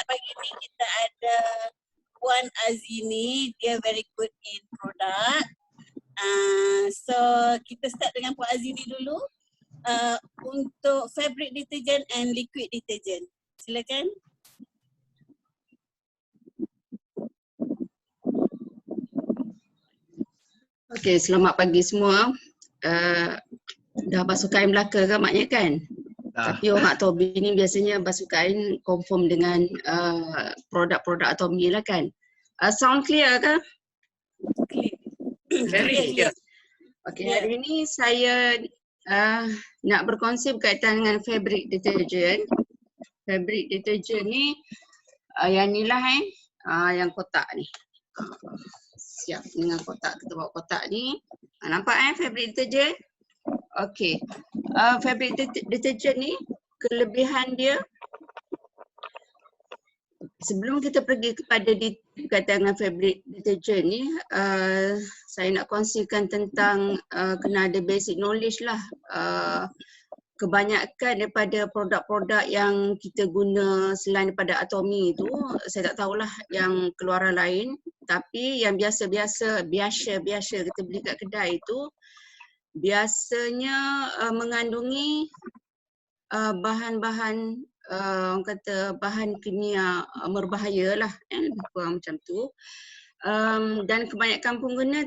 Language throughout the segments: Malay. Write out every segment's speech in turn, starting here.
start pagi ni kita ada Puan Azini, dia very good in product. So kita start dengan Puan Azini dulu untuk fabric detergent and liquid detergent. Silakan. Okey, selamat pagi semua. Dah basuh kain belaka ke maknya kan? Tapi orang Atomi ni biasanya basuh kain confirm dengan produk-produk Atomi lah kan? Sound clear ke? Clear. Very clear. Okey, hari ini saya nak berkongsi berkaitan dengan fabric detergent. Fabric detergent ni yang ni lah yang kotak ni. Siap dengan kotak, kita bawa kotak ni. Nampak fabric detergent? Okey. Fabric detergent ni kelebihan dia, sebelum kita pergi kepada berkaitan dengan fabric detergent ni, saya nak kongsikan tentang kena ada basic knowledge lah. Kebanyakan daripada produk-produk yang kita guna selain daripada Atomi tu, saya tak tahulah yang keluaran lain, tapi yang biasa-biasa kita beli kat kedai tu biasanya mengandungi bahan-bahan orang kata bahan kimia berbahaya lah, lebih kurang macam tu. Dan kebanyakan pengguna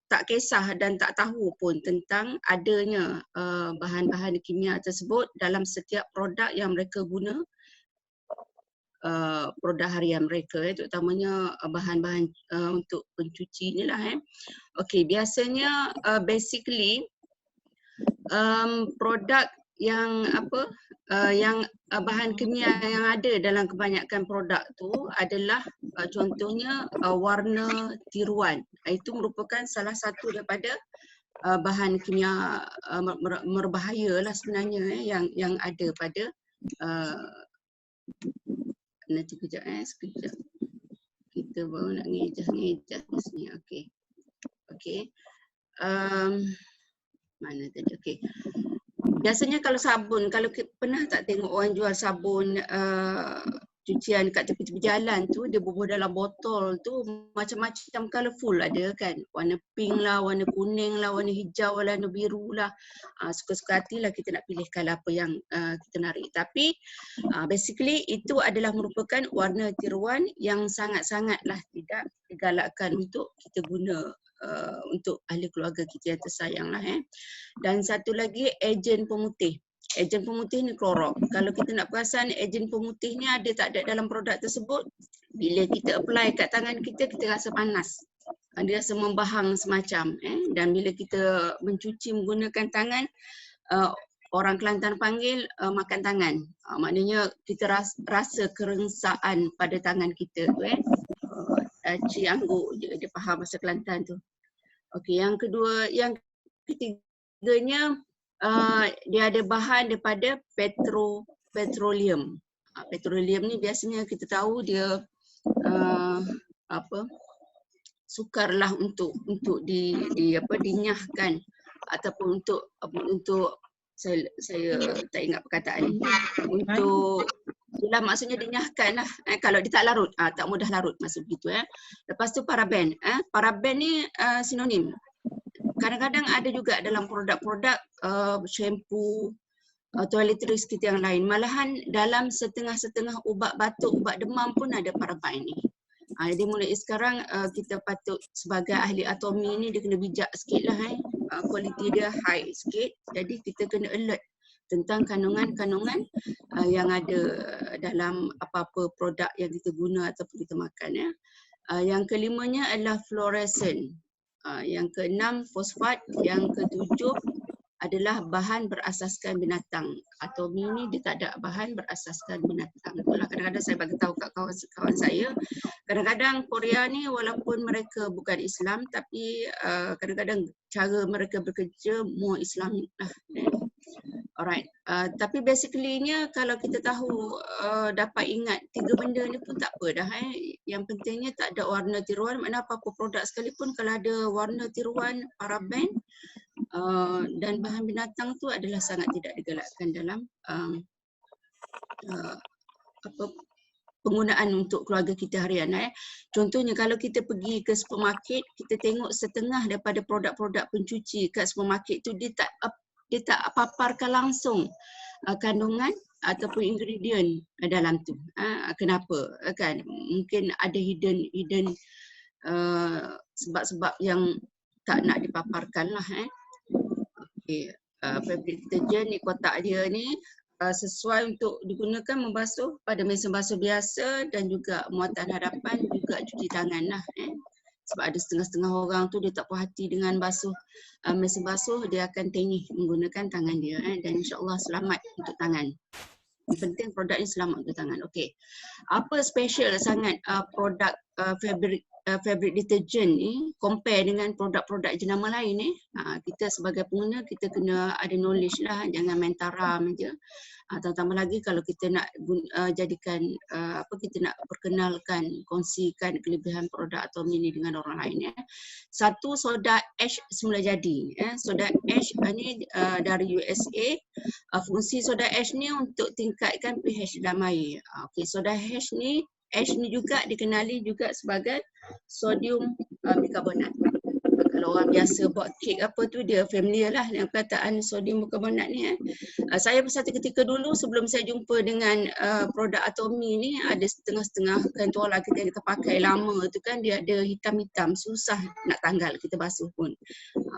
tak kisah dan tak tahu pun tentang adanya bahan-bahan kimia tersebut dalam setiap produk yang mereka guna, produk harian mereka, terutamanya bahan-bahan untuk pencuci ni lah. Okey, biasanya basically produk yang yang bahan kimia yang ada dalam kebanyakan produk tu adalah contohnya warna tiruan. Itu merupakan salah satu daripada bahan kimia berbahaya lah sebenarnya yang ada pada nanti kejap sekejap. Kita baru nak ngejah sini. Okey. Mana tadi? Okey. Biasanya kalau sabun, kalau pernah tak tengok orang jual sabun cucian kat tepi-tepi jalan tu, dia bubuh dalam botol tu macam-macam colourful ada kan. Warna pink lah, warna kuning lah, warna hijau lah, warna biru lah. Suka-suka hatilah kita nak pilih colour apa yang kita narik. Tapi basically itu adalah merupakan warna tiruan yang sangat-sangatlah tidak digalakkan untuk kita guna untuk ahli keluarga kita yang tersayang lah. Dan satu lagi, ejen pemutih. Ejen pemutih ni klorok. Kalau kita nak perasan ejen pemutih ni ada tak ada dalam produk tersebut, bila kita apply kat tangan kita, kita rasa panas. Dia rasa membahang semacam. Dan bila kita mencuci menggunakan tangan, orang Kelantan panggil makan tangan. Maknanya kita rasa kerengsaan pada tangan kita tu. Cik Angguk je dia faham bahasa Kelantan tu. Okey, yang ketiganya dia ada bahan daripada petroleum. Petroleum ni biasanya kita tahu dia sukarlah untuk dinyahkan ataupun untuk saya tak ingat perkataan ni, untuk itulah maksudnya dinyahkan lah. Kalau dia tak larut, tak mudah larut maksud begitu. Lepas tu paraben. Paraben ni sinonim. Kadang-kadang ada juga dalam produk-produk shampoo, toiletries kita yang lain. Malahan dalam setengah-setengah ubat batuk, ubat demam pun ada paraben ni. Jadi mulai sekarang kita patut sebagai ahli Atomi ni dia kena bijak sikit lah. Kualiti dia high sikit. Jadi kita kena alert tentang kandungan-kandungan yang ada dalam apa-apa produk yang kita guna ataupun kita makan. Yang kelimanya adalah fluorescent. Yang keenam fosfat. Yang ketujuh adalah bahan berasaskan binatang. Atomi ni dia tak ada bahan berasaskan binatang. Itulah kadang-kadang saya bagi tahu kat kawan-kawan saya. Kadang-kadang Korea ni walaupun mereka bukan Islam tapi kadang-kadang cara mereka bekerja more Islamik lah. Alright. Tapi basically-nya kalau kita tahu dapat ingat tiga benda ni pun tak apa dah. Yang pentingnya tak ada warna tiruan. Mana apa-apa produk sekalipun kalau ada warna tiruan, paraben dan bahan binatang tu adalah sangat tidak digalakkan dalam penggunaan untuk keluarga kita harian. Contohnya kalau kita pergi ke supermarket, kita tengok setengah daripada produk-produk pencuci kat supermarket tu dia tak paparkan langsung kandungan ataupun ingredient dalam tu. Kenapa? Kan mungkin ada hidden sebab-sebab yang tak nak dipaparkan lah. Okay. Fabric detergent ni, kotak dia ni sesuai untuk digunakan membasuh pada mesin basuh biasa dan juga muatan hadapan, juga cuci tangan lah. Sebab ada setengah-setengah orang tu dia tak puas hati dengan basuh mesin basuh, dia akan tengih menggunakan tangan dia, dan insyaAllah selamat untuk tangan. Yang penting produk ni selamat untuk tangan. Okey. Apa special sangat produk fabric detergent ni compare dengan produk-produk jenama lain ni? Kita sebagai pengguna kita kena ada knowledge lah, jangan main taram je. Tambah lagi kalau kita nak jadikan kita nak perkenalkan, kongsikan kelebihan produk Atomy ni dengan orang lain. Satu, soda ash semula jadi. Soda ash ni dari USA. Fungsi soda ash ni untuk tingkatkan pH dalam air. Okey, soda ash ni juga dikenali juga sebagai sodium bikarbonat. Kalau orang biasa buat kek apa tu, dia familiar lah dengan perkataan sodium bikarbonat ni. Saya satu ketika dulu sebelum saya jumpa dengan produk Atomy ni, ada setengah-setengah kentualan kita pakai lama tu kan, dia ada hitam-hitam, susah nak tanggal kita basuh pun.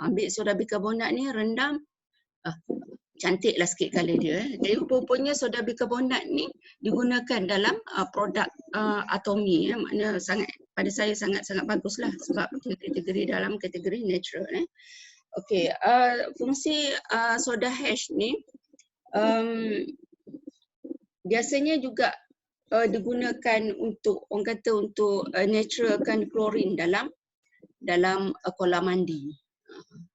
Ambil soda bikarbonat ni, rendam, cantiklah sikit colour dia. Jadi rupanya soda bikarbonat ni digunakan dalam produk Atomy. Maknanya pada saya sangat-sangat baguslah sebab kategori dalam kategori natural. Okey, fungsi soda ash ni biasanya juga digunakan untuk, orang kata untuk naturalkan klorin dalam kolam mandi.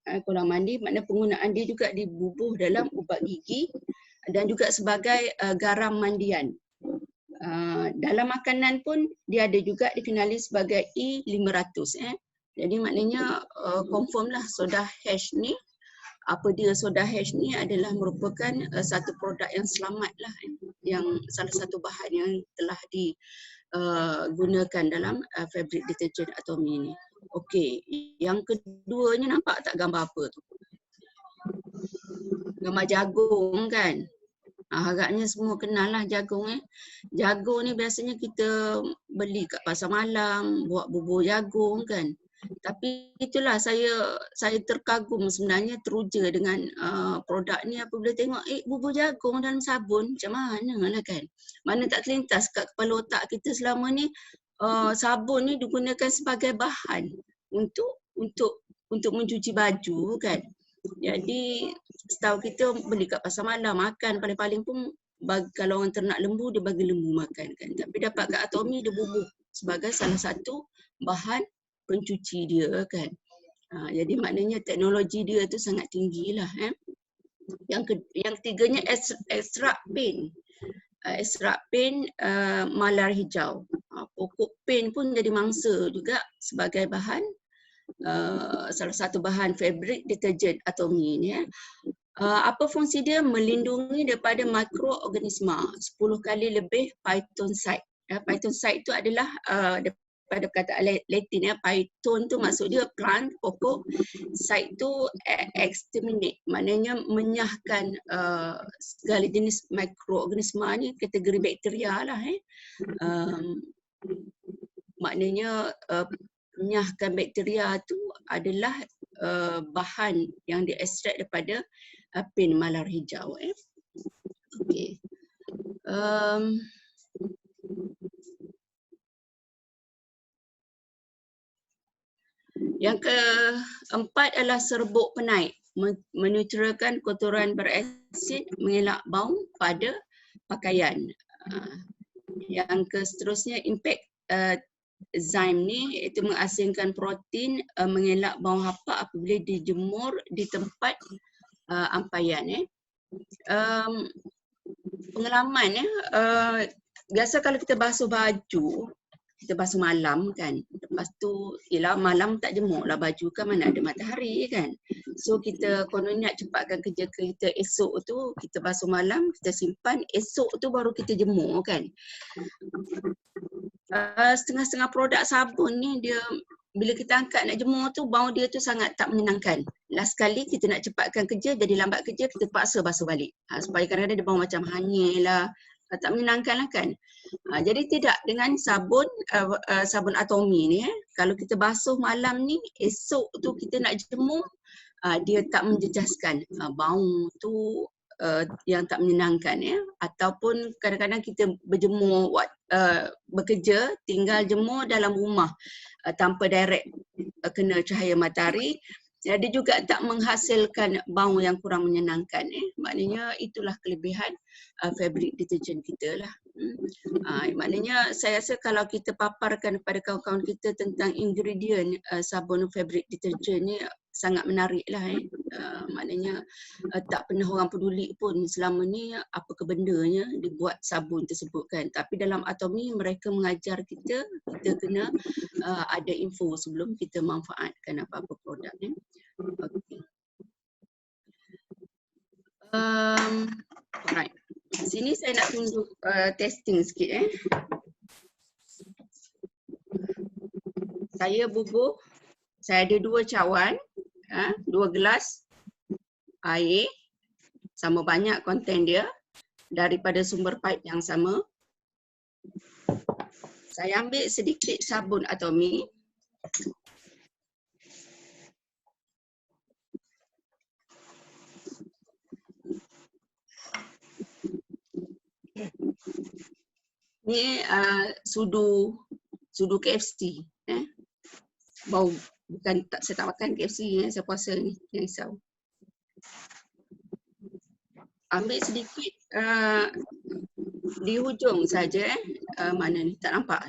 Kolam mandi maknanya penggunaan dia juga dibubuh dalam ubat gigi dan juga sebagai garam mandian. Dalam makanan pun dia ada juga dikenali sebagai E500. Jadi maknanya confirm lah soda ash ni, soda ash ni adalah merupakan satu produk yang selamat lah, yang salah satu bahan yang telah digunakan dalam fabric detergent Atomy ni. Okey, yang keduanya nampak tak gambar apa tu? Gambar jagung kan? Harapnya semua kenal lah jagung. Jagung ni biasanya kita beli kat pasar malam, buat bubur jagung kan. Tapi itulah saya terkagum sebenarnya, teruja dengan produk ni apabila tengok bubur jagung dalam sabun, macam mana lah kan. Mana tak terlintas kat kepala otak kita selama ni sabun ni digunakan sebagai bahan untuk mencuci baju kan. Jadi setahu kita beli kat pasar malam, makan paling-paling pun kalau orang ternak lembu dia bagi lembu makan kan. Tapi dapat kat Atomy dia bubuh sebagai salah satu bahan pencuci dia kan. Jadi maknanya teknologi dia tu sangat tinggi lah. Yang ketiganya extract paint. Extract paint malar hijau. Pokok paint pun jadi mangsa juga sebagai bahan, salah satu bahan fabric detergent Atomy ni. Apa fungsi dia? Melindungi daripada mikroorganisma 10 kali lebih phytoncide. Phytoncide itu adalah daripada perkataan Latin. Phyton tu maksud dia plant, pokok. Side tu exterminate, maknanya menyahkan segala jenis mikroorganisma ni, kategori bakteria lah. Maknanya menyahkan bakteria tu adalah bahan yang diekstrak daripada paint malar hijau. Okey. Yang keempat adalah serbuk penaik, menetralkan kotoran berasid, mengelak bau pada pakaian. Yang seterusnya impact zyme ni, itu mengasingkan protein, mengelak bau hapak apabila dijemur di tempat ampaian. Pengalaman biasa kalau kita basuh baju, kita basuh malam kan, lepas tu malam tak jemur lah baju kan, mana ada matahari kan. So kita kononnya cepatkan kerja kita esok tu, kita basuh malam, kita simpan, esok tu baru kita jemur kan. Setengah-setengah produk sabun ni dia bila kita angkat nak jemur tu bau dia tu sangat tak menyenangkan. Last kali kita nak cepatkan kerja, jadi lambat kerja, kita paksa basuh balik. Supaya kadang-kadang dia bau macam hanyir lah, tak menyenangkan lah kan. Jadi tidak dengan sabun sabun Atomy ni kalau kita basuh malam ni, esok tu kita nak jemur, dia tak menjejaskan. Bau tu yang tak menyenangkan ya. Ataupun kadang-kadang kita berjemur bekerja, tinggal jemur dalam rumah tanpa direct kena cahaya matahari, jadi juga tak menghasilkan bau yang kurang menyenangkan. Maknanya itulah kelebihan fabric detergent kita lah. Maknanya saya rasa kalau kita paparkan kepada kawan-kawan kita tentang ingredient sabun fabric detergent ni sangat menarik lah. Maknanya tak pernah orang peduli pun selama ni apa ke bendanya dibuat sabun tersebut kan. Tapi dalam Atomy mereka mengajar kita, kita kena ada info sebelum kita manfaatkan apa-apa produk ni. Okay. Alright. Sini saya nak tunjuk testing sikit Saya bubuh, saya ada 2 cawan, 2 gelas air, sama banyak konten dia daripada sumber pipe yang sama. Saya ambil sedikit sabun Atomy. Ni sudu KFC. Bau bukan tak, saya tak makan KFC saya puasa ni, jangan risau. Ambil sedikit di hujung saja mana ni tak nampak.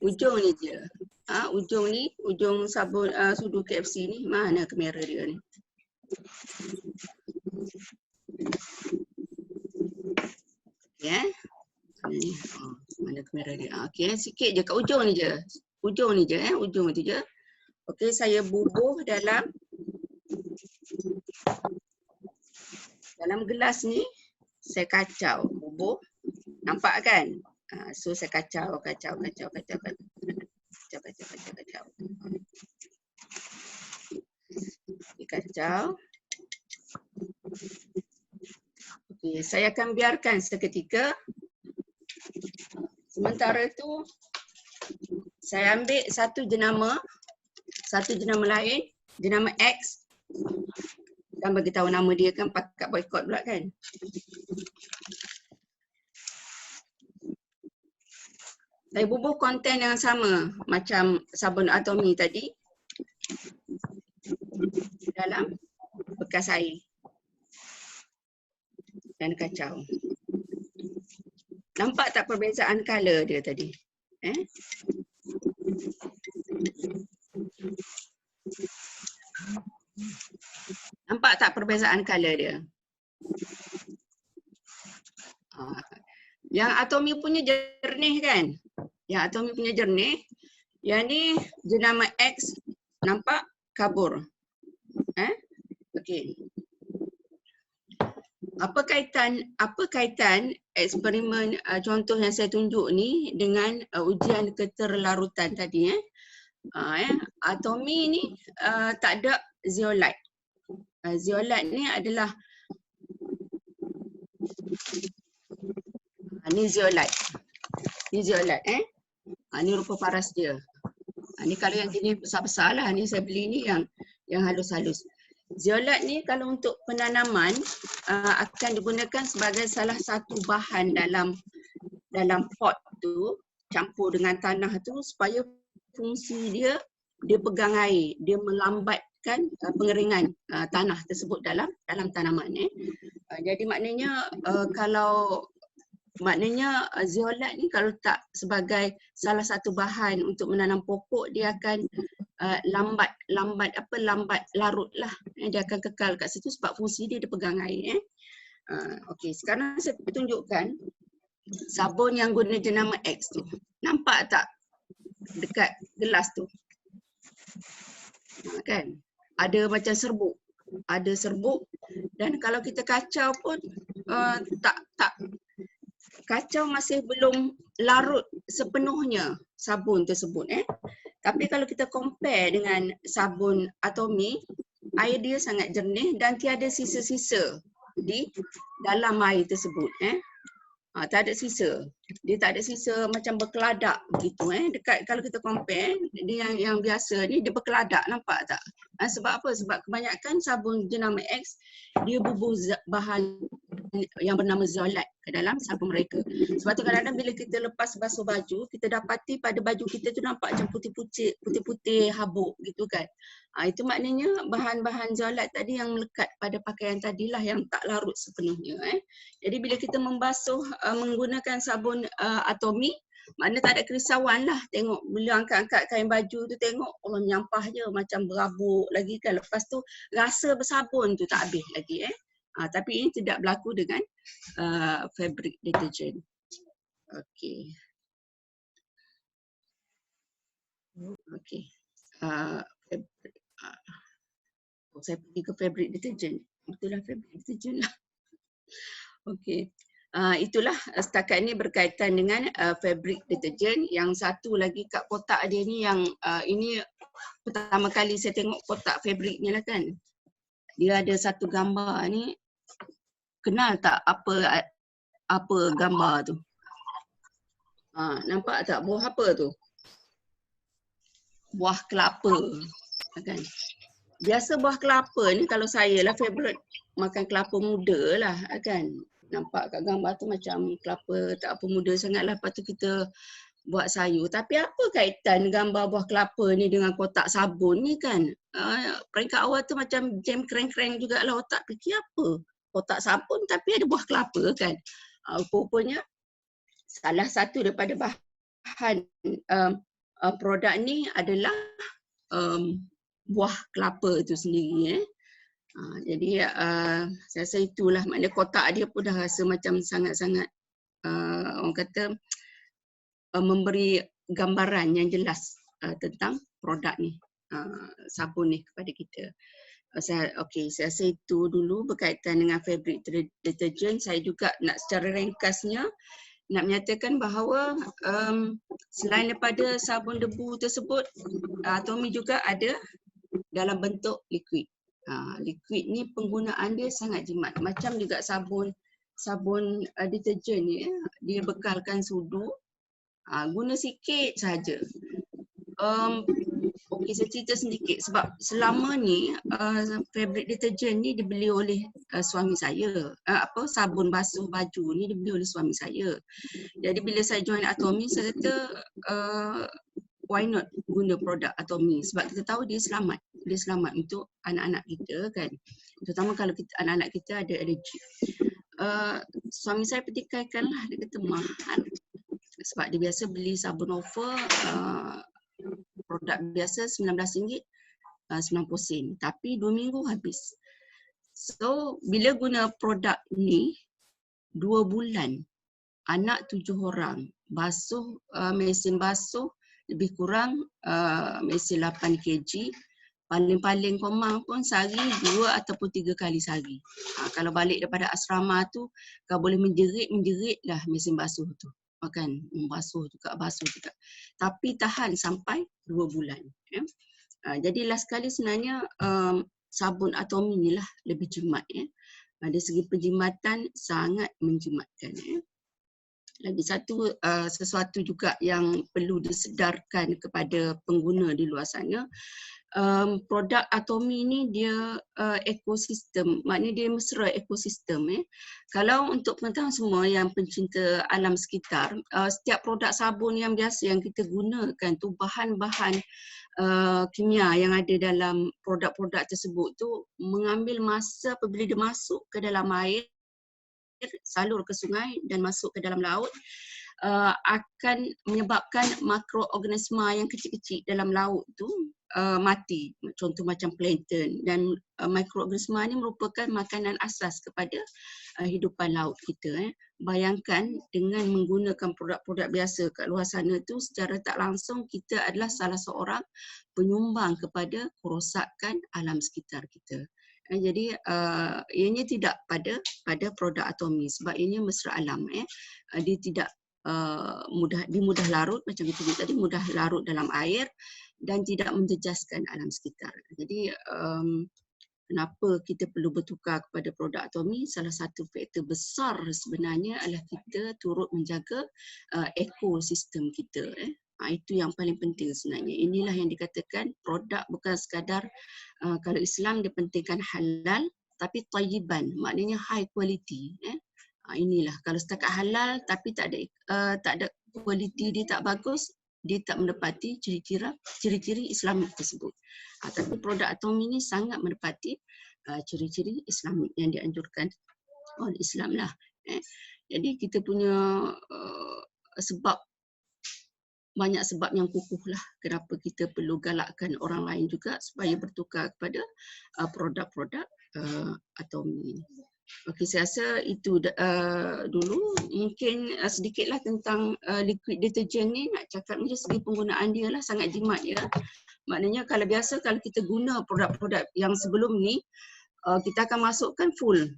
Ujung ni je. Ujung ni, ujung sabun sudu KFC ni, mana kamera dia ni? Ya. Mana kamera dia? Okey, sikit je kat ujung ni je. Ujung ni je ujung tu je. Okey, saya bubuh dalam gelas ni, saya kacau, bubuh. Nampak kan? So saya kacau. Kacau. Okey, saya akan biarkan seketika. Sementara tu saya ambil satu jenama lain, jenama X. Dan bagi tahu nama dia kan pakat boycott pula kan. Saya bubuh konten yang sama macam sabun Atomy tadi dalam bekas air dan kacau. Nampak tak perbezaan color dia tadi? Nampak tak perbezaan color dia? Yang Atomy punya jernih kan? Yang Atomy punya jernih. Yang ni jenama X, nampak kabur. Okey. Apa kaitan eksperimen contoh yang saya tunjuk ni dengan ujian keterlarutan tadi Atomy ni tak ada zeolite. Zeolite ni adalah ni zeolite. Ni zeolite ni rupa paras dia. Ni kalau yang jenis besar-besar lah, ni saya beli ni yang halus-halus. Zeolite ni kalau untuk penanaman akan digunakan sebagai salah satu bahan dalam pot tu, campur dengan tanah tu supaya fungsi dia pegang air, dia melambatkan pengeringan tanah tersebut dalam tanaman. Jadi maknanya zeolite ni kalau tak sebagai salah satu bahan untuk menanam pokok, dia akan lambat larut lah. Dia akan kekal kat situ sebab fungsi dia pegang air. Okey, sekarang saya tunjukkan sabun yang guna jenama X tu. Nampak tak dekat gelas tu? Kan? Ada macam serbuk. Ada serbuk dan kalau kita kacau pun tak kacau masih belum larut sepenuhnya sabun tersebut. Tapi kalau kita compare dengan sabun Atomy, air dia sangat jernih dan tiada sisa-sisa di dalam air tersebut. Tak ada sisa. Dia tak ada sisa macam berkeladak begitu. Dekat kalau kita compare, dia yang biasa ni dia berkeladak, nampak tak? Sebab apa? Sebab kebanyakan sabun jenama X dia bubuh bahan yang bernama zolat ke dalam sabun mereka. Sebab tu kadang-kadang bila kita lepas basuh baju, kita dapati pada baju kita tu nampak macam putih-putih habuk gitu kan. Itu maknanya bahan-bahan zolat tadi yang melekat pada pakaian tadilah yang tak larut sepenuhnya. Jadi bila kita membasuh menggunakan sabun Atomy, makna tak ada kerisauan lah. Tengok bila angkat-angkat kain baju tu tengok Allah menyampah je macam berabuk lagi kan. Lepas tu rasa bersabun tu tak habis lagi. Tapi ini tidak berlaku dengan fabric detergent. Okey. Okey. Saya pergi ke fabric detergent. Itulah fabric detergent lah. Okey. Itulah setakat ni berkaitan dengan fabric detergent. Yang satu lagi kat kotak dia ni yang ini pertama kali saya tengok kotak fabricnya lah kan. Dia ada satu gambar ni. Kenal tak apa gambar tu? Nampak tak buah apa tu? Buah kelapa. Kan? Biasa buah kelapa ni kalau saya lah favorite makan kelapa muda lah kan. Nampak kat gambar tu macam kelapa tak apa muda sangat lah. Lepas tu kita buat sayur. Tapi apa kaitan gambar buah kelapa ni dengan kotak sabun ni kan? Peringkat awal tu macam jam kereng-kereng jugalah otak fikir apa? Kotak sabun tapi ada buah kelapa kan. Rupanya salah satu daripada bahan produk ni adalah buah kelapa itu sendiri. Jadi saya rasa itulah maknanya kotak dia pun dah rasa macam sangat-sangat orang kata memberi gambaran yang jelas tentang produk ni, sabun ni kepada kita. Saya rasa itu dulu berkaitan dengan fabric detergent. Saya juga nak secara ringkasnya nak menyatakan bahawa selain daripada sabun debu tersebut, Atomy juga ada dalam bentuk liquid. Liquid ni penggunaan dia sangat jimat. Macam juga sabun deterjen ni, dia bekalkan sudu. Guna sikit saja. Okey, saya cerita sedikit sebab selama ni fabric detergent ni dibeli oleh suami saya. Sabun basuh baju ni dibeli oleh suami saya. Jadi bila saya join Atomy, saya kata why not guna produk Atomy sebab kita tahu dia selamat. Dia selamat untuk anak-anak kita kan. Terutama kalau anak-anak kita ada alergi. Suami saya petikaikan lah, dia kata mahal. Sebab dia biasa beli sabun offer produk biasa RM19 90 sen. Tapi 2 minggu habis. So bila guna produk ni 2 bulan, anak 7 orang, basuh mesin basuh lebih kurang mesin 8 kg, paling-paling komang pun sehari 2 ataupun 3 kali sehari. Kalau balik daripada asrama tu, kau boleh menjerit lah mesin basuh tu. Kan, basuh juga. Tapi tahan sampai 2 bulan. Jadi last kali sebenarnya sabun Atomy ni lah lebih jimat. Dari segi penjimatan sangat menjimatkan. Lagi satu sesuatu juga yang perlu disedarkan kepada pengguna di luar sana, produk Atomy ni dia ekosistem, maknanya dia mesra ekosistem. Kalau untuk pengetahuan semua yang pencinta alam sekitar, setiap produk sabun yang biasa yang kita gunakan tu bahan-bahan kimia yang ada dalam produk-produk tersebut tu mengambil masa apabila dia masuk ke dalam air, salur ke sungai dan masuk ke dalam laut, akan menyebabkan makroorganisma yang kecil-kecil dalam laut tu mati, contoh macam plankton, dan mikroorganisma ni merupakan makanan asas kepada hidupan laut kita. Bayangkan dengan menggunakan produk-produk biasa kat luar sana tu, secara tak langsung kita adalah salah seorang penyumbang kepada kerosakan alam sekitar kita. Jadi ianya tidak pada produk atomi, sebab ianya mesra alam. Dia tidak mudah larut, macam kita tadi, mudah larut dalam air dan tidak menjejaskan alam sekitar. Jadi kenapa kita perlu bertukar kepada produk atomi? Salah satu faktor besar sebenarnya adalah kita turut menjaga ekosistem kita. Itu yang paling penting sebenarnya. Inilah yang dikatakan produk bukan sekadar, kalau Islam dia pentingkan halal, tapi tayyiban, maknanya high quality. Inilah, kalau setakat halal tapi tak ada kualiti dia tak bagus, dia tak menepati ciri-ciri Islamik tersebut. Tapi produk atomi ini sangat menepati ciri-ciri Islamik yang dianjurkan oleh Islam lah. Jadi kita punya banyak sebab yang kukuh lah kenapa kita perlu galakkan orang lain juga supaya bertukar kepada produk-produk atomi ini. Okey, saya rasa itu dulu. Mungkin sedikitlah tentang liquid detergent ni. Nak cakap ni segi penggunaan dia lah sangat jimat ya. Maknanya kalau biasa kalau kita guna produk-produk yang sebelum ni, kita akan masukkan full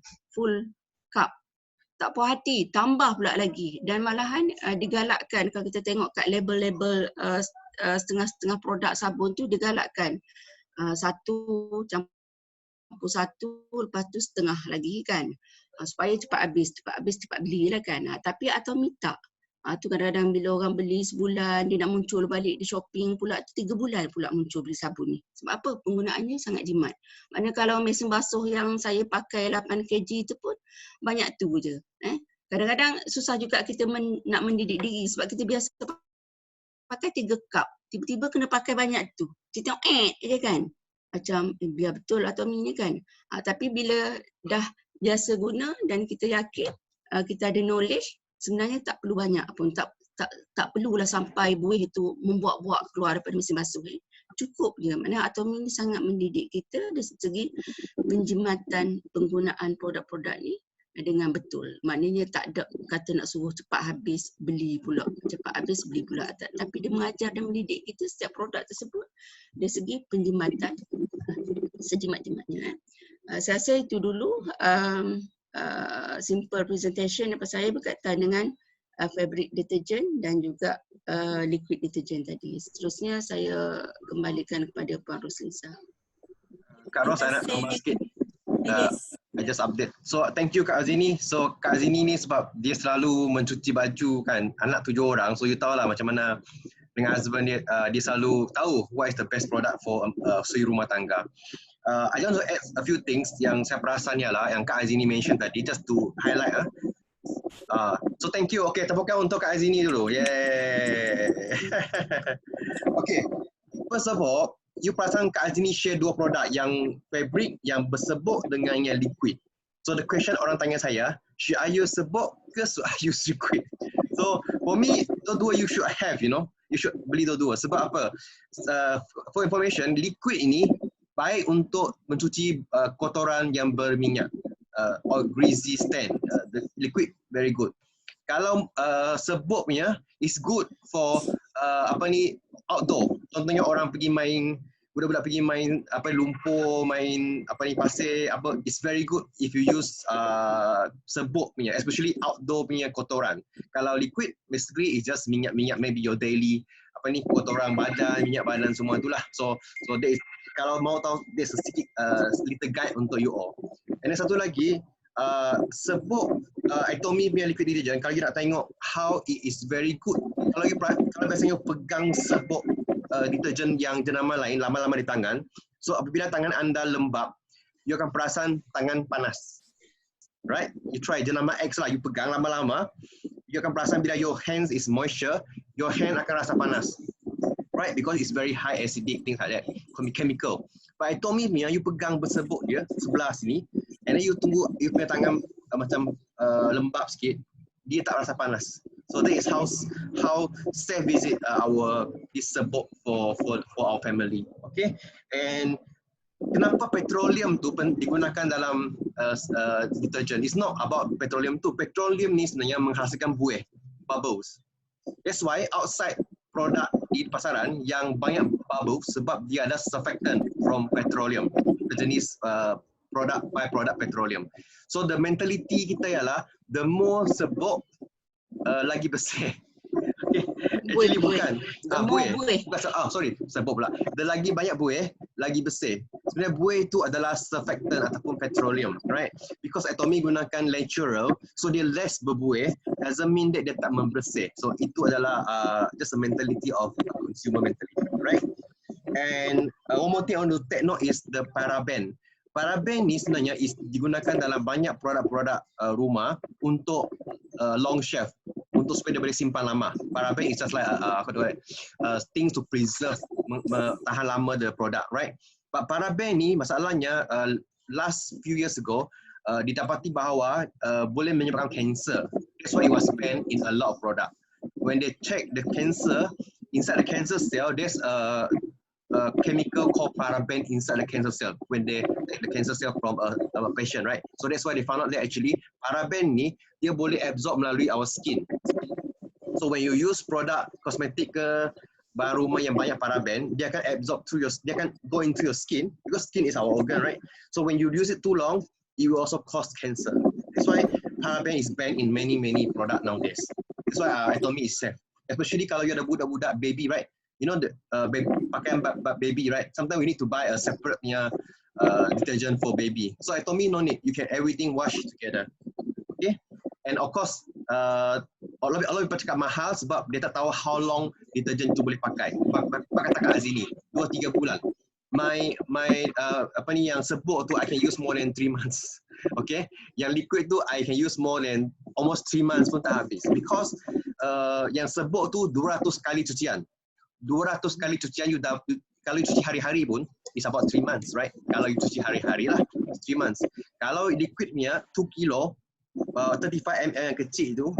cup. Tak puas hati, tambah pula lagi. Dan malahan digalakkan kalau kita tengok kat label-label setengah-setengah produk sabun tu, digalakkan satu campur satu, lepas tu setengah lagi kan, supaya cepat habis, cepat belilah kan. Tapi atomi tak. Tu kadang-kadang bila orang beli sebulan, dia nak muncul balik di shopping pula 3 bulan pula muncul beli sabun ni. Sebab apa? Penggunaannya sangat jimat. Maknanya kalau mesin basuh yang saya pakai 8 kg tu pun banyak tu je. Kadang-kadang susah juga kita nak mendidik diri sebab kita biasa pakai 3 cup. Tiba-tiba kena pakai banyak tu. Kita tengok je kan. Macam biar betul atomi ni kan. Tapi bila dah biasa guna dan kita yakin, kita ada knowledge, sebenarnya tak perlu banyak pun. Tak perlulah sampai buih itu membuak-buak keluar daripada mesin basuh. Cukup je. Maknanya atomi ni sangat mendidik kita dari segi penjimatan penggunaan produk-produk ni dengan betul. Maknanya tak ada kata nak suruh cepat habis, beli pula. Cepat habis, beli pula. Tapi dia mengajar dan mendidik kita setiap produk tersebut dari segi penjimatan sejimat-jimatnya. Saya rasa itu dulu simple presentation daripada saya berkaitan dengan fabric detergent dan juga liquid detergent tadi. Seterusnya saya kembalikan kepada Puan Roslisa. Kak Ros, saya nak tambah sikit. I just update. So thank you Kak Azini. So Kak Azini ni sebab dia selalu mencuci baju kan, anak 7 orang. So you tahu lah macam mana dengan husband dia, dia selalu tahu what is the best product for suri rumah tangga. I just want to add a few things yang saya perasan ialah yang Kak Azini mention tadi, just to highlight. So thank you. Okay, tepukan untuk Kak Azini dulu. Yay. Okay, first of all, you perasan Kak Azini share 2 produk, yang fabric yang bersebut dengan yang liquid. So the question orang tanya saya, should I use sebut ke should I use liquid? So for me, dua-dua you should have, you know. You should beli dua-dua. Sebab apa? For information, liquid ini baik untuk mencuci kotoran yang berminyak, or greasy stain. The liquid very good. Kalau sebut punya is good for outdoor. Contohnya orang pergi main, budak-budak pergi main lumpur, main pasir, it's very good if you use sebut punya, especially outdoor punya kotoran. Kalau liquid basically is just minyak-minyak, maybe your daily kotoran badan, minyak badan semua itulah. So that is, kalau mau tahu, there's a sedikit little guide untuk you all. And then satu lagi, sebut atomi punya liquid detergent, kalau you nak tengok how it is very good, kalau biasanya pegang sebut deterjen yang jenama lain lama-lama di tangan, so apabila tangan anda lembab, you akan perasan tangan panas, right? You try jenama X lah, you pegang lama-lama, you akan perasan bila your hands is moisture, your hand akan rasa panas, right? Because it's very high acidic, things like that, chemical. But atomi punya, you pegang bersebut dia sebelah sini, and then you tunggu you punya tangan macam lembab sikit, dia tak rasa panas. So that is how safe is it this sebut for our family. Okay, and kenapa petroleum tu digunakan dalam detergent? It's not about petroleum tu. Petroleum ni sebenarnya menghasilkan buih, bubbles. That's why outside produk di pasaran yang banyak bubbles sebab dia ada surfactant from petroleum, jenis by-product petroleum. So the mentality kita ialah the more sebok lagi bersih. Okay. Actually bukan. Buih. Sorry, sebut pula. The lagi banyak buih, lagi bersih. Sebenarnya buih itu adalah surfactant ataupun petroleum, right? Because Atomy gunakan natural, so dia less berbuih, doesn't mean that dia tak membersih. So itu adalah just a mentality of consumer mentality, right? And one more thing I want to take note is the paraben. Paraben ni sebenarnya digunakan dalam banyak produk-produk rumah untuk long shelf, untuk supaya dia boleh simpan lama. Paraben is just like things to preserve, tahan lama the product, right? But paraben ni masalahnya last few years ago didapati bahawa boleh menyebabkan cancer. That's why it was banned in a lot of product. When they check the cancer, inside the cancer cell, there's a chemical called paraben inside the cancer cell when they take the cancer cell from a patient, right? So that's why they found out that actually paraben ni dia boleh absorb melalui our skin. So when you use product kosmetik ke bahan rumah yang banyak paraben, dia akan absorb through dia akan go into your skin because skin is our organ, right? So when you use it too long, it will also cause cancer. That's why paraben is banned in many product nowadays. That's why Atomy is safe. Especially kalau you ada budak-budak baby, right? You know the pakaian baby, right? Sometimes we need to buy a separate detergent for baby. So Atomy no need. You can everything wash together. Okay? And of course, a lot of people cakap mahal sebab dia tak tahu how long detergent tu boleh pakai. Pakai takat Azini 2-3 bulan. My yang sebut tu I can use more than 3 months. Okay? Yang liquid tu I can use more than almost 3 months pun tak habis. Because yang sebut tu 200 kali cucian. 200 kali cucian kalau you cuci hari-hari pun is about 3 months, right? Kalau you cuci hari-hari lah 3 months. Kalau liquid punya 2 kilo 35 ml yang kecil tu,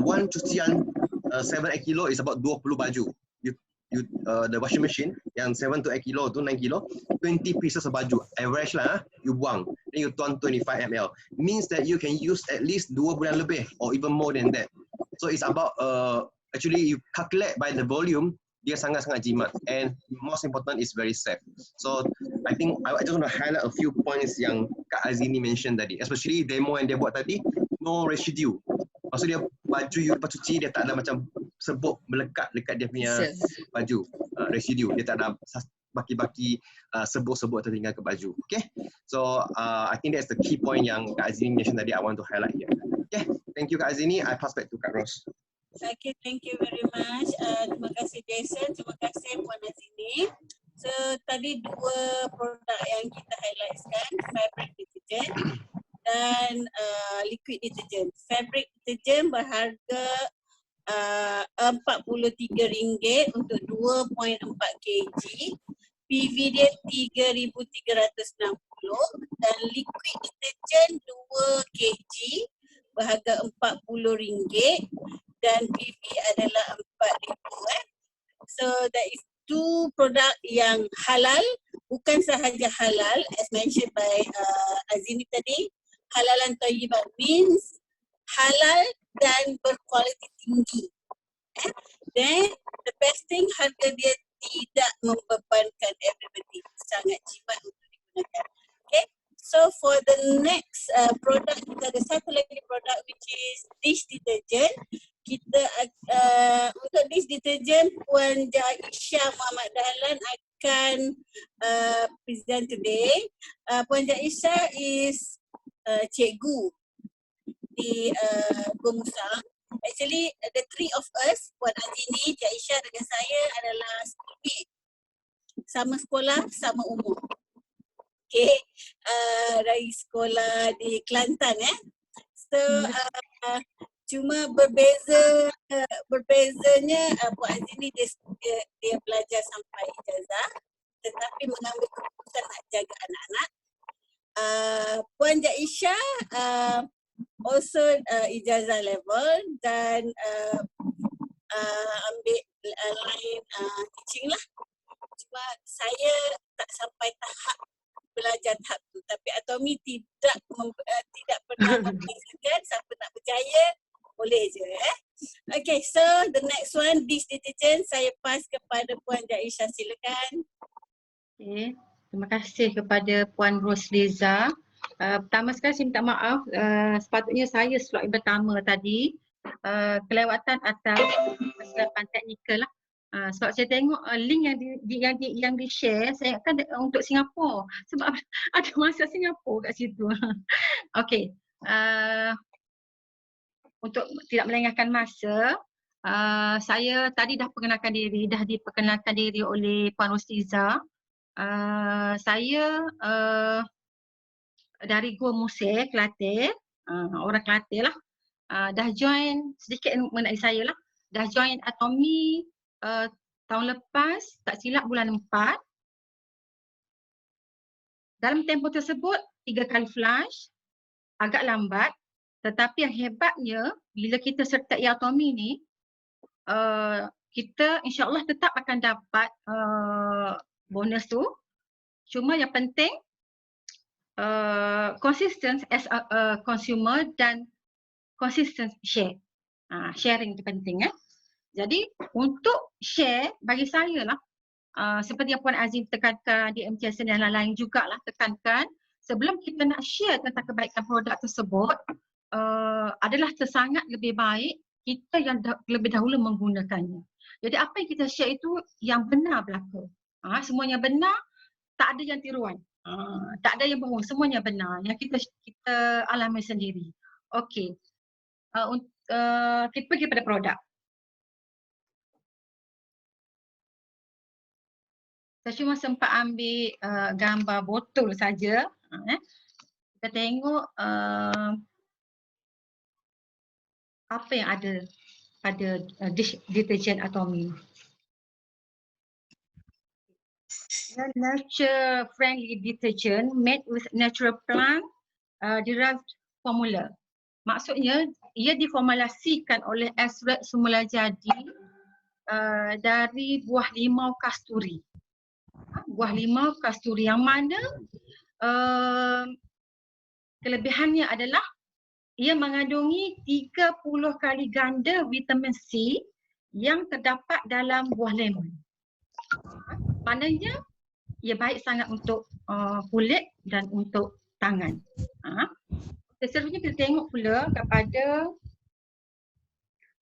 one cucian 7-8 kilo is about 20 baju. The washing machine yang 7 to 8 kilo tu 9 kilo 20 pieces of baju average lah, you buang, then you tuang 25 ml, means that you can use at least 2 bulan lebih or even more than that. So it's about actually you calculate by the volume, dia sangat-sangat jimat, and most important is very safe. So I think I just want to highlight a few points yang Kak Azini mention tadi, especially demo yang dia buat tadi, no residue. Maksudnya baju you lepas cuci dia tak ada macam sebuk melekat dekat dia punya baju, residue, dia tak ada baki-baki sebuk-sebuk tertinggal ke baju. Okay, so I think that's the key point yang Kak Azini mention tadi I want to highlight here. Okay, thank you Kak Azini. I pass back to Kak Ros. Okay, thank you very much. Terima kasih Jason, terima kasih Puan Azini. So tadi 2 produk yang kita highlightkan, fabric detergent dan liquid detergent. Fabric detergent berharga RM43 untuk 2.4 kg. PV dia 3,360 dan liquid detergent 2 kg berharga RM40 dan PV adalah 4,000. So that is 2 produk yang halal, bukan sahaja halal as mentioned by Azini tadi, halalan thayyibat means halal dan berkualiti tinggi. Then the best thing, harga dia tidak membebankan everybody, sangat jimat untuk digunakan. Okay, so for the next product, kita ada satu lagi produk which is dish detergent. Kita untuk dish detergent, Puan Jaisha Muhammad Dahlan akan present today. Puan Jaisha is cikgu di Gomusang. Actually, the 3 of us, Puan Azini, Jaisha dengan saya adalah schoolmate. Sama sekolah, sama umur. Okay, dari sekolah di Kelantan So, cuma berbezanya Puan Azini dia belajar sampai ijazah tetapi mengambil keputusan nak jaga anak-anak. Puan Jaisha also ijazah level dan ambil line teaching lah. Cuma sebab saya tak sampai tahap belajar tahap tu, tapi Atomi tidak pernah memberikan. Siapa nak percaya boleh je. Okay, so the next one, dish detergent, saya pass kepada Puan Jaisha, silakan. Okay. Terima kasih kepada Puan Rosliza. Pertama sekali saya minta maaf, sepatutnya saya slot yang pertama tadi kelewatan atas kesilapan teknikal lah. Sebab saya tengok link yang di-share saya akan untuk Singapura sebab ada masa Singapura kat situ. Okey. Untuk tidak melengahkan masa, saya tadi dah diperkenalkan diri oleh Puan Rosliza. Saya dari Gua Musir, Kelantan, orang Kelantan lah. Dah join, sedikit mengenai saya lah. Dah join Atomi tahun lepas, tak silap bulan 4. Dalam tempoh tersebut 3 kali flush, agak lambat. Tetapi yang hebatnya, bila kita sertai Atomi ni, kita insyaAllah tetap akan dapat bonus tu. Cuma yang penting, consistent as a consumer dan consistent share. Sharing itu penting. Jadi untuk share bagi saya lah, seperti yang Puan Azim tekankan, di MTSN dan lain-lain jugalah tekankan, sebelum kita nak share tentang kebaikan produk tersebut, adalah tersangat lebih baik kita yang lebih dahulu menggunakannya. Jadi apa yang kita share itu yang benar berlaku. Semuanya benar, tak ada yang tiruan. Tak ada yang bohong, semuanya benar. Yang kita alami sendiri. Okey. Kita pergi pada produk. Saya cuma sempat ambil gambar botol saja. Kita tengok apa yang ada pada dish detergent Atomi. Nature friendly detergent made with natural plant derived formula. Maksudnya ia diformulasikan oleh ekstrak semula jadi dari buah limau kasturi. Buah limau kasturi yang mana kelebihannya adalah ia mengandungi 30 kali ganda vitamin C yang terdapat dalam buah lemon. Maknanya ia baik sangat untuk kulit dan untuk tangan. Seterusnya kita tengok pula kepada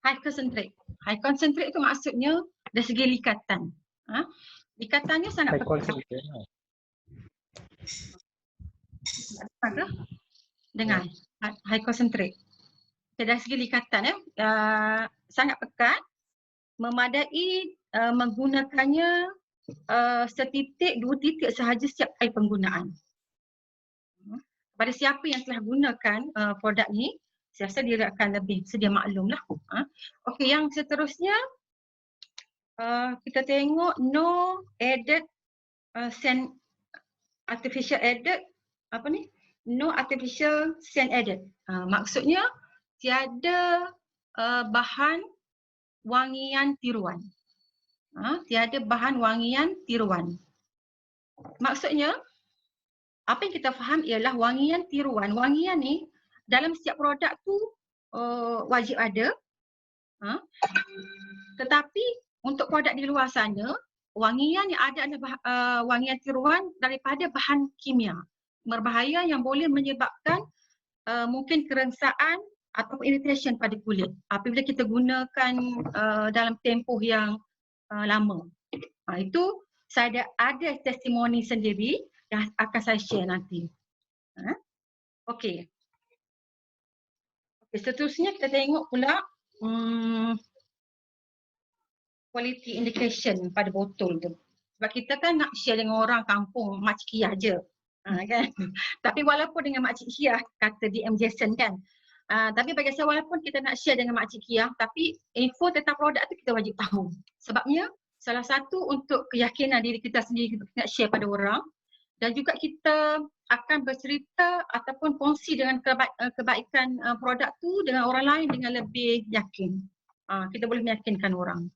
high concentrate. High concentrate itu maksudnya dari segi likatan. Likatannya sangat pekat. Dengar. High concentrate. Dari segi likatan sangat pekat, memadai menggunakannya setitik, 2 titik sahaja setiap kali penggunaan. Pada siapa yang telah gunakan produk ni, saya rasa dia akan lebih sedia maklum lah. Okey, yang seterusnya kita tengok no added artificial added, apa ni? No artificial scent added. Maksudnya tiada bahan wangian tiruan. Tiada bahan wangian tiruan. Maksudnya apa yang kita faham ialah wangian tiruan. Wangian ni dalam setiap produk tu wajib ada. Tetapi untuk produk di luar sana, wangian yang ada adalah wangian tiruan daripada bahan kimia berbahaya yang boleh menyebabkan mungkin kerengsaan atau irritation pada kulit apabila kita gunakan dalam tempoh yang lama. Itu saya ada testimoni sendiri yang akan saya share nanti. Okey. Seterusnya kita tengok pula quality indication pada botol tu. Sebab kita kan nak share dengan orang kampung Makcik Kiyah je. Kan? Tapi walaupun dengan Makcik Kiyah kata DM Jason kan. Tapi bagi saya walaupun kita nak share dengan Makcik Kiyah, tapi info tentang produk tu kita wajib tahu. Sebabnya salah satu untuk keyakinan diri kita sendiri kita nak share pada orang, dan juga kita akan bercerita ataupun kongsi dengan kebaikan produk tu dengan orang lain dengan lebih yakin. Kita boleh meyakinkan orang.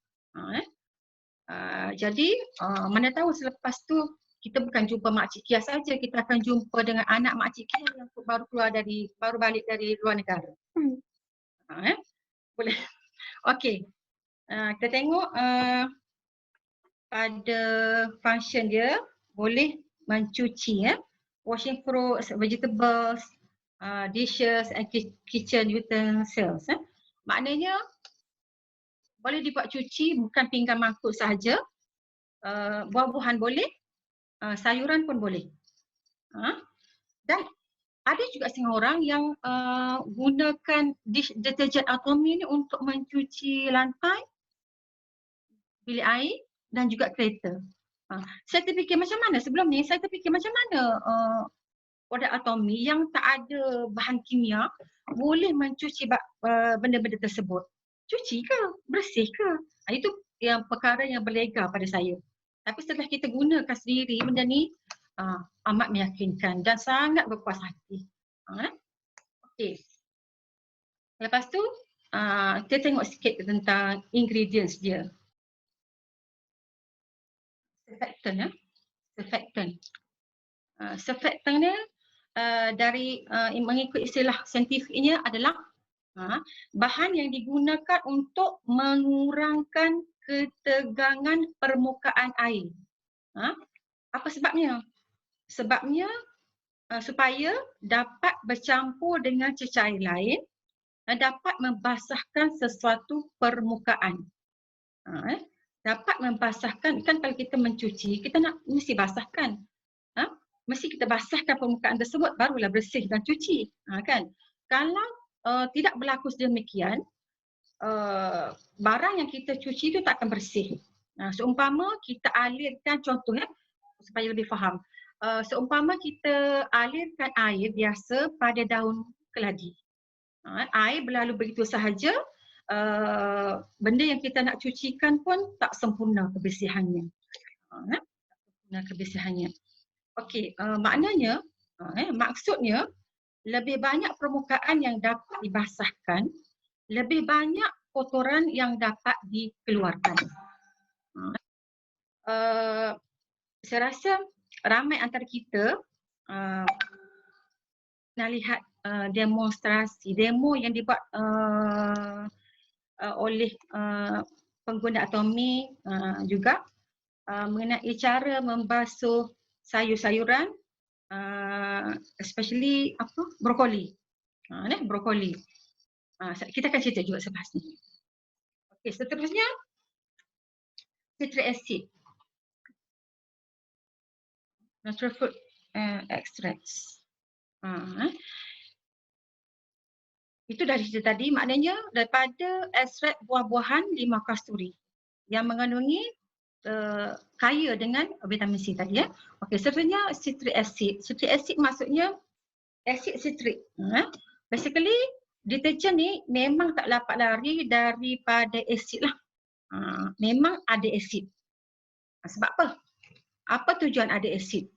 Jadi mana tahu selepas tu kita bukan jumpa Makcik Kia saja, kita akan jumpa dengan anak Makcik Kia yang baru balik dari luar negara. Boleh. Okey. Kita tengok pada function dia boleh mencuci, washing fruits, vegetables, dishes and kitchen utensils. Maknanya boleh dibuat cuci bukan pinggan mangkuk sahaja, buah-buahan boleh, sayuran pun boleh. Dan ada juga setengah orang yang gunakan dish deterjen Atomy ni untuk mencuci lantai, bilik air dan juga kereta. Saya terfikir macam mana sebelum ni, saya terfikir macam mana produk Atomy yang tak ada bahan kimia boleh mencuci benda-benda tersebut. Cuci ke? Bersih ke? Itu yang perkara yang berlega pada saya. Tapi setelah kita gunakan sendiri benda ni amat meyakinkan dan sangat berpuas hati. Okey. Lepas tu kita tengok sikit tentang ingredients dia. Surfactant. Surfactant ni dari mengikut istilah saintifiknya adalah bahan yang digunakan untuk mengurangkan ketegangan permukaan air. Apa sebabnya? Sebabnya supaya dapat bercampur dengan cecair lain dan dapat membasahkan sesuatu permukaan. Dapat membasahkan, kan kalau kita mencuci, kita nak mesti basahkan. Mesti kita basahkan permukaan tersebut barulah bersih dan cuci. Kan? Kalau tidak berlaku sedemikian, barang yang kita cuci itu tak akan bersih. Seumpama kita alirkan, contohnya supaya lebih faham, seumpama kita alirkan air biasa pada daun keladi. Air berlalu begitu sahaja, benda yang kita nak cucikan pun tak sempurna kebersihannya. Okey, maknanya, maksudnya lebih banyak permukaan yang dapat dibasahkan, lebih banyak kotoran yang dapat dikeluarkan. Saya rasa ramai antara kita nak lihat demo yang dibuat oleh pengguna Atomy juga mengenai cara membasuh sayur-sayuran, especially brokoli. Brokoli. Kita akan cerita juga selepas ni. Okey, seterusnya citric acid. Natural fruit extracts. Itu dah cerita tadi, maknanya daripada ekstrak buah-buahan limau kasturi yang mengandungi kaya dengan vitamin C tadi. Okey, seterusnya citric acid. Citric acid maksudnya asid citrik. Basically deterjen ni memang tak dapat lari daripada asid lah. Memang ada asid. Sebab apa? Apa tujuan ada asid?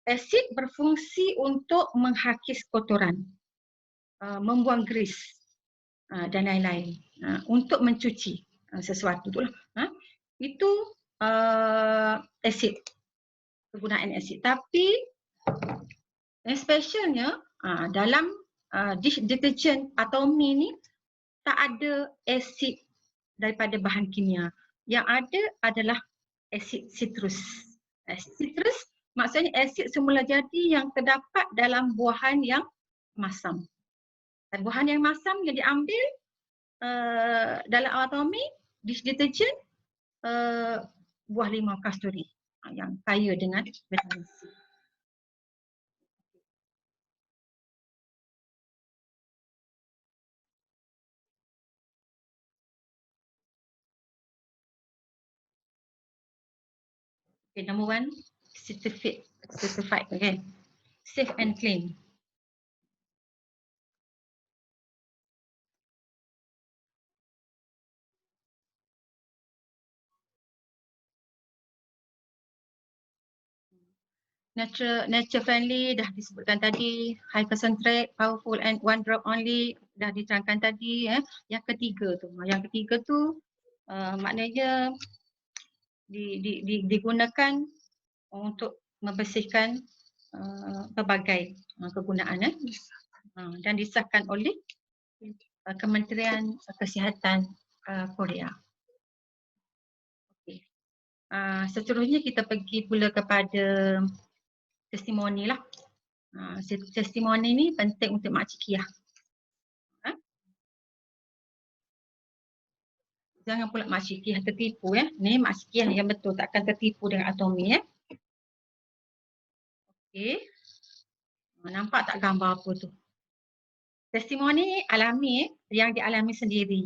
Asid berfungsi untuk menghakis kotoran, membuang grease dan lain-lain, untuk mencuci sesuatu tu lah. Itu asid, kegunaan asid. Tapi yang specialnya dalam dish deterjen Atomy ni tak ada asid daripada bahan kimia. Yang ada adalah asid citrus. Citrus maksudnya asid semula jadi yang terdapat dalam buahan yang masam. Dan buahan yang masam yang diambil dalam Atomy dish deterjen buah limau kasturi yang kaya dengan vitamin C. Okay, number one, certified, okay, safe and clean. Nature friendly dah disebutkan tadi, high concentrate, powerful and one drop only dah diterangkan tadi. Yang ketiga tu maknanya digunakan untuk membersihkan pelbagai kegunaan dan disahkan oleh Kementerian Kesihatan Korea. Okay. Seterusnya kita pergi pula kepada testimoni lah. Testimoni ni penting untuk Makcik Kiah. Jangan pula Makcik Kiah tertipu ya. Ni Makcik Kiah yang betul, takkan tertipu dengan Atomi ya. Okey. Nampak tak gambar apa tu? Testimoni alami yang dialami sendiri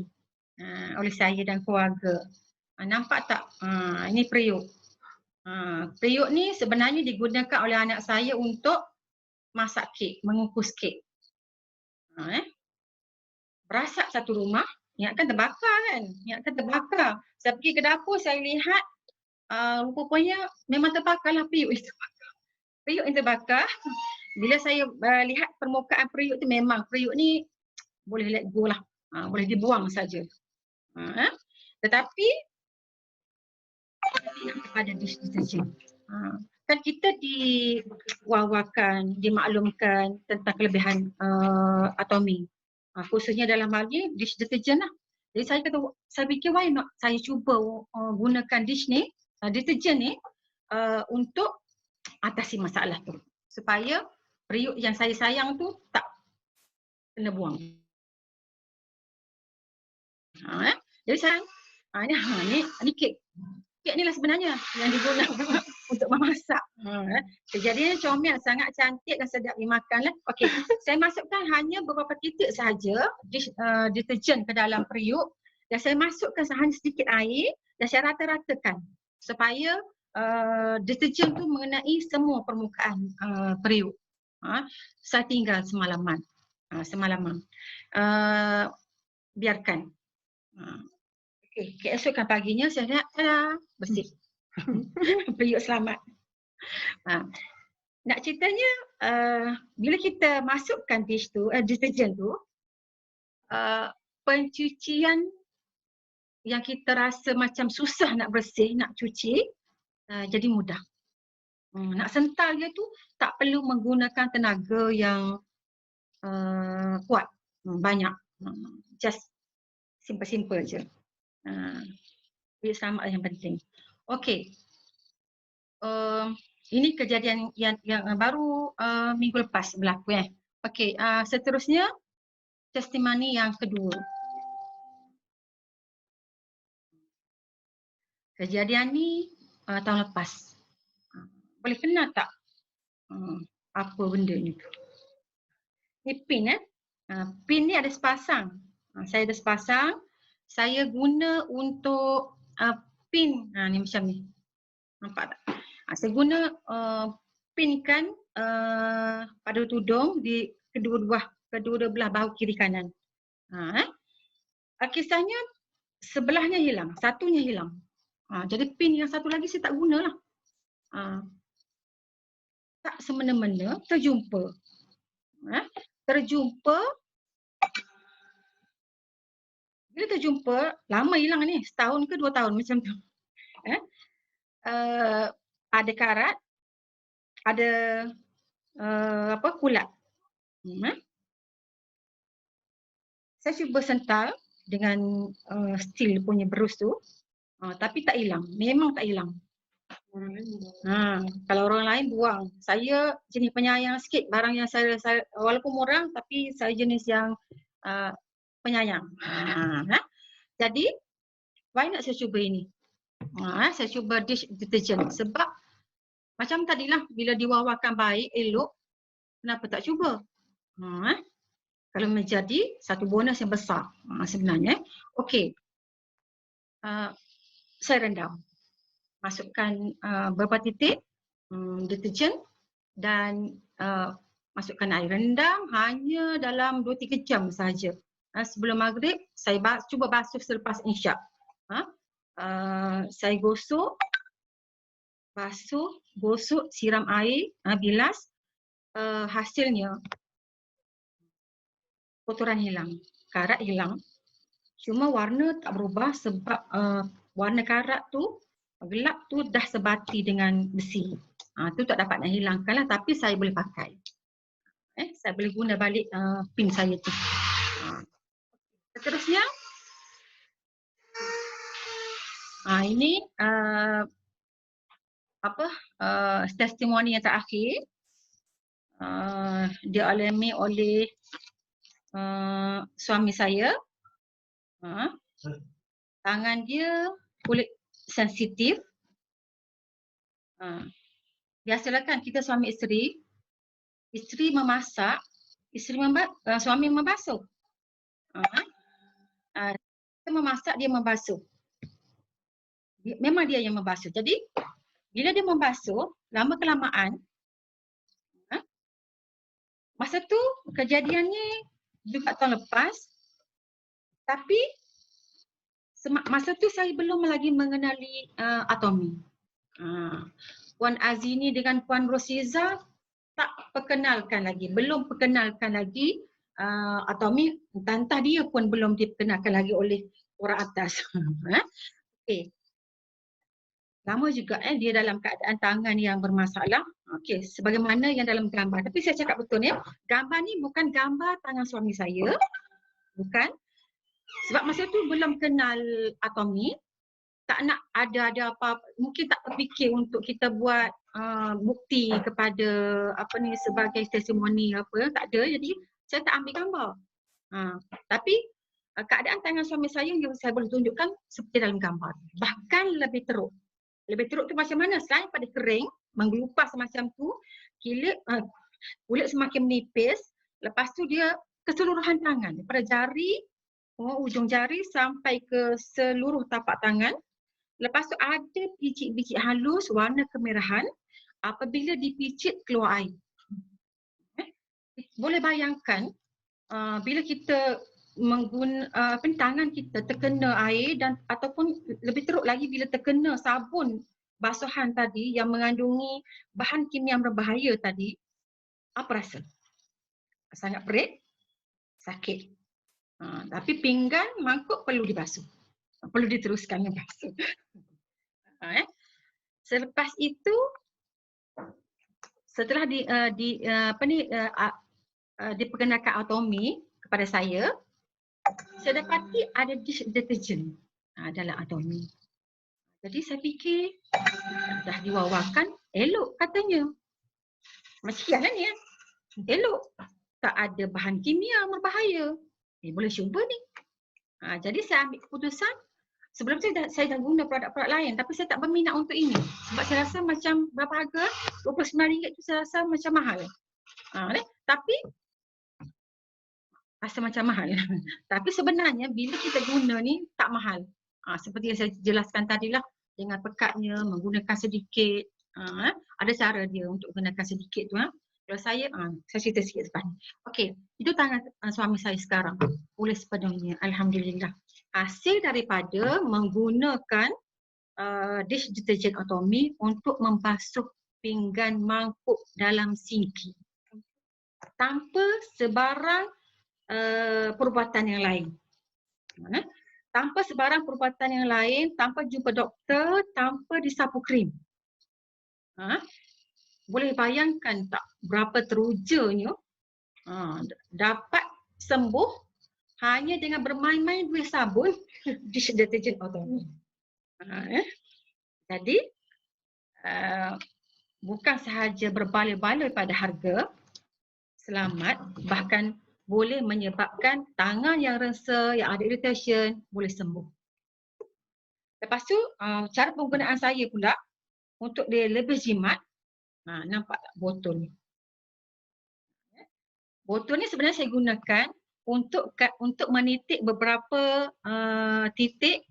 oleh saya dan keluarga. Nampak tak? Ini periuk. Periuk ni sebenarnya digunakan oleh anak saya untuk masak kek, mengukus kek. Berasap satu rumah, ingatkan terbakar kan? Ingatkan terbakar. Saya pergi ke dapur, saya lihat rupanya memang terbakarlah periuk itu. Periuk yang terbakar. Bila saya lihat permukaan periuk tu, memang periuk ni boleh let go lah. Boleh dibuang saja. Tetapi kepada dish detergent. Kan kita diwawakan, dimaklumkan tentang kelebihan Atomi. Khususnya dalam hal ni dish detergent lah. Jadi saya fikir why not saya cuba gunakan dish ni, detergent ni untuk atasi masalah tu. Supaya periuk yang saya sayang tu tak kena buang. Jadi sayang, ni kek. Kek ni lah sebenarnya yang digunakan untuk memasak. Kejadiannya comel, sangat cantik dan sedap dimakan lah. Okey, saya masukkan hanya beberapa titik sahaja deterjen ke dalam periuk dan saya masukkan hanya sedikit air dan saya rata-ratakan supaya deterjen tu mengenai semua permukaan periuk. Saya tinggal semalaman. Biarkan. Okey, keesokan paginya saya lihat, bersih. Periuk selamat. Nak ceritanya, bila kita masukkan dish tu, deterjen tu, pencucian yang kita rasa macam susah nak bersih, nak cuci, jadi mudah. Nak sental dia tu tak perlu menggunakan tenaga yang kuat, banyak. Just simple-simple je. Periuk selamat yang penting. Okey. Ini kejadian yang baru minggu lepas berlaku . Okey, seterusnya testimoni yang kedua. Kejadian ni tahun lepas. Boleh kenal tak apa benda ni tu? Ni pin pin ni ada sepasang. Saya ada sepasang. Saya guna untuk pin ni macam ni. Nampak tak? Saya guna pinkan pada tudung di kedua belah bahu kiri kanan. Kisahnya sebelahnya hilang, satunya hilang. Jadi pin yang satu lagi saya tak gunalah. Tak semena-mena terjumpa. Bila terjumpa, lama hilang ni, setahun ke 2 tahun macam tu. Ada karat, ada kulat. Saya cuba sental dengan steel punya berus tu, tapi tak hilang, memang tak hilang. Kalau orang lain buang. Saya jenis penyayang sikit, barang yang saya walaupun murah tapi saya jenis yang penyayang. Jadi why not saya cuba ini? Saya cuba dish detergent sebab macam tadilah bila diwawakan baik, elok, kenapa tak cuba? Kalau menjadi satu bonus yang besar sebenarnya. Okey. Saya rendam. Masukkan beberapa titik deterjen dan masukkan air, rendam hanya dalam 2-3 jam sahaja. Sebelum maghrib saya cuba basuh selepas insyak. Saya gosok, siram air, bilas. Hasilnya kotoran hilang, karat hilang. Cuma warna tak berubah sebab warna karat tu gelap tu dah sebati dengan besi. Tu tak dapat nak hilangkan lah, tapi saya boleh pakai. Saya boleh guna balik pin saya tu. Seterusnya, ini testimoni yang terakhir. Dialami oleh suami saya. Tangan dia kulit sensitif. Biasalah kan kita suami isteri memasak, suami membasuh. Kita memasak, dia membasuh. Memang dia yang membasuh. Jadi bila dia membasuh, lama-kelamaan, masa tu kejadiannya 4 tahun lepas, tapi masa tu saya belum lagi mengenali Atomi. Puan Azini dengan Puan Rosiza tak perkenalkan lagi, belum perkenalkan lagi Atomi, entah dia pun belum diperkenalkan lagi oleh orang atas. Okey. Lama juga dia dalam keadaan tangan yang bermasalah. Okey, sebagaimana yang dalam gambar. Tapi saya cakap betul ya, gambar ni bukan gambar tangan suami saya. Bukan. Sebab masa tu belum kenal Atomi. Tak nak ada apa, mungkin tak terfikir untuk kita buat bukti kepada sebagai testimoni apa, tak ada. Jadi saya tak ambil gambar. Tapi keadaan tangan suami saya yang saya boleh tunjukkan seperti dalam gambar. Bahkan lebih teruk. Lebih teruk tu macam mana? Selain pada kering, menggelupas macam tu, kulit semakin menipis, lepas tu dia keseluruhan tangan, daripada jari, ujung jari sampai ke seluruh tapak tangan. Lepas tu ada biji-biji halus warna kemerahan, apabila dipicit keluar air. Boleh bayangkan bila kita tangan kita terkena air dan ataupun lebih teruk lagi bila terkena sabun basuhan tadi yang mengandungi bahan kimia yang berbahaya tadi, apa rasa? Sangat perit, sakit. Tapi pinggan, mangkuk perlu dibasuh. Perlu diteruskan membasuh. Selepas itu, setelah diperkenalkan Atomi kepada saya dapati ada dish detergent dalam Atomi. Jadi saya fikir dah diwawakan, elok katanya. Macam lah ni elok. Tak ada bahan kimia berbahaya. Boleh cuba ni. Jadi saya ambil keputusan. Sebelum saya dah guna produk-produk lain, tapi saya tak berminat untuk ini. Sebab saya rasa macam berapa harga? RM29 tu saya rasa macam mahal. Tapi rasa macam mahal. Tapi sebenarnya bila kita guna ni tak mahal. Seperti yang saya jelaskan tadilah, dengan pekatnya, menggunakan sedikit. Ada cara dia untuk gunakan sedikit tu. Kalau saya cerita sikit lepas ni. Okey, itu tangan suami saya sekarang. Boleh sepenuhnya, alhamdulillah. Hasil daripada menggunakan dish detergent Atomi untuk membasuh pinggan mangkuk dalam sinki. Tanpa sebarang perubatan yang lain. Tanpa sebarang perubatan yang lain, tanpa jumpa doktor, tanpa disapu krim. Boleh bayangkan tak berapa terujanya dapat sembuh hanya dengan bermain-main duit sabun dish detergent Atomi. Jadi bukan sahaja berbaloi-baloi pada harga, selamat, bahkan boleh menyebabkan tangan yang rengsa, yang ada irritation, boleh sembuh. Lepas tu, cara penggunaan saya pula untuk dia lebih jimat, nampak tak botol ni? Botol ni sebenarnya saya gunakan untuk menitik beberapa titik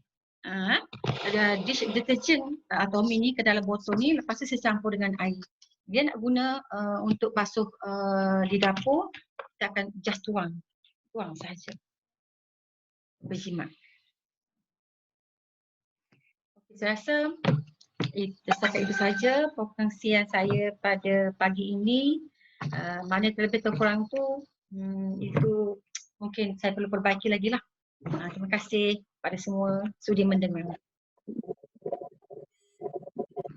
dish detergent Atomi ni ke dalam botol ni, lepas tu saya campur dengan air. Dia nak guna untuk basuh di dapur, kita akan just tuang sahaja. Berjimat. Saya rasa setakat itu saja perkongsian saya pada pagi ini. Mana terlebih terkurang tu, itu mungkin saya perlu perbaiki lagi lah. Terima kasih kepada semua sudi mendengar.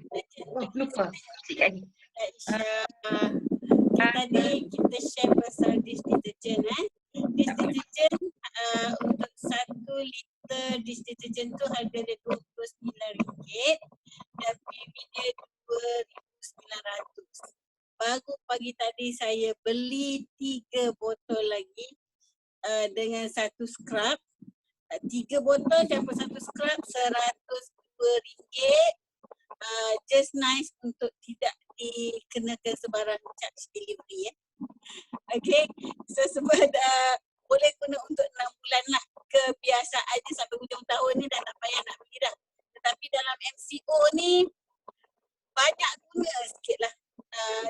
Oh, lupa. Sikit lagi. Aisyah. Tadi kita share pasal dish detergent Dish detergent untuk 1 liter dish detergent tu harga dia RM29 dan PV dia RM2,900. Baru pagi tadi saya beli 3 botol lagi dengan 1 scrub. 3 botol campur 1 scrub RM102. Just nice untuk tidak dikenakan sebarang charge delivery Okay, so sebab boleh guna untuk 6 bulan lah. Kebiasaan je sampai hujung tahun ni dah tak payah nak beli dah. Tetapi dalam MCO ni banyak guna sikit lah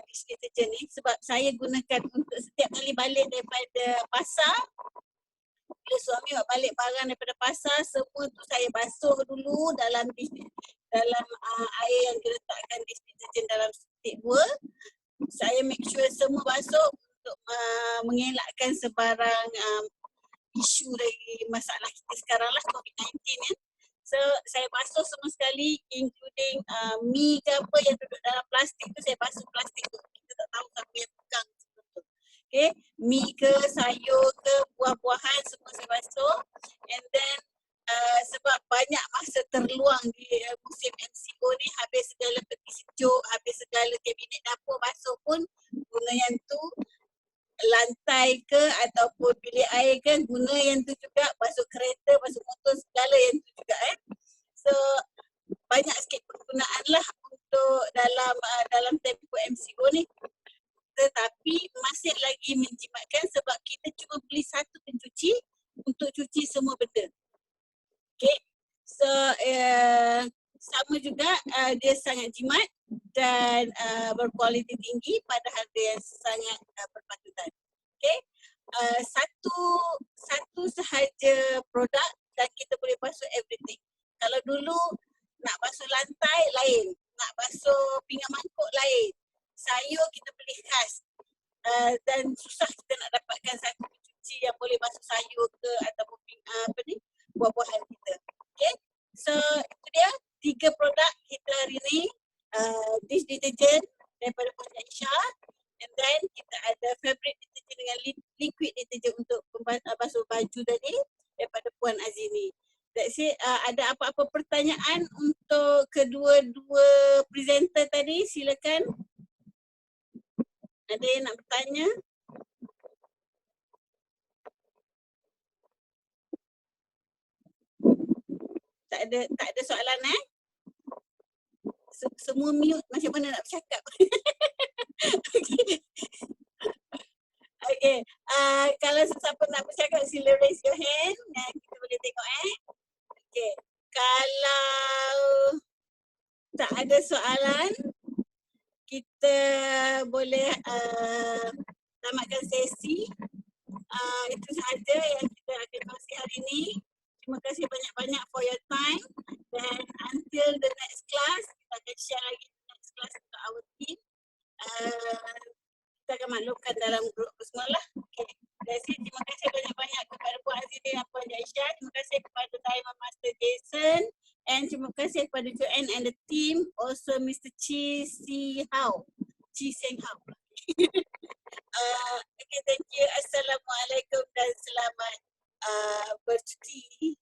dish detergent ni sebab saya gunakan untuk setiap kali balik daripada pasar. Bila suami buat balik barang daripada pasar, semua tu saya basuh dulu dalam air yang diletakkan dish detergent dalam stick 2. Saya make sure semua basuh untuk mengelakkan sebarang isu dari masalah kita sekarang lah, COVID-19 kan. So saya basuh semua sekali including mi ke apa yang duduk dalam plastik tu, saya basuh plastik tu. Kita tak tahu siapa yang pegang semua tu. Okay, mi ke, sayur ke, buah-buahan semua saya basuh. And then sebab banyak masa terluang di musim MCO ni, habis segala peti sejuk, habis segala kabinet dapur basuh pun guna yang tu. Lantai ke ataupun bilik air kan guna yang tu juga, basuh kereta, basuh motor, segala yang tu juga So banyak sikit penggunaan lah untuk dalam tempoh MCO ni. Tetapi masih lagi menjimatkan sebab kita cuma beli 1 pencuci untuk cuci semua benda. Okay, so sama juga dia sangat jimat dan berkualiti tinggi pada harga yang sangat berpatutan. Okay, satu sahaja produk dan kita boleh basuh everything. Kalau dulu nak basuh lantai lain, nak basuh pinggan mangkuk lain, sayur kita beli khas dan susah kita nak dapatkan satu pencuci yang boleh basuh sayur ke ataupun buah-buahan kita. Okay, so itu dia 3 produk kita hari ni. Dish detergent daripada Puan Aisyah, and then kita ada fabric detergent dengan liquid detergent untuk basuh baju tadi daripada Puan Azini. That's it. Ada apa-apa pertanyaan untuk kedua-dua presenter tadi? Silakan. Ada yang nak bertanya? Tak ada soalan Semua mute, macam mana nak bercakap? Okay. Kalau sesiapa nak bercakap, sila raise your hand. Kita boleh tengok Okay. Kalau tak ada soalan, kita boleh tamatkan sesi. Itu sahaja yang kita akan kongsi hari ini. Terima kasih banyak-banyak for your time. Dan until the next class, kita akan share lagi next class untuk our team. Kita akan maklumkan dalam grup semua lah. Okay. Terima kasih banyak-banyak kepada Puan Azini dan Puan Aisyah. Terima kasih kepada Diamond Master Jason. And terima kasih kepada Joanne and the team. Also Mr. Chi Seng Hao. Okay, thank you. Assalamualaikum dan selamat bercuti.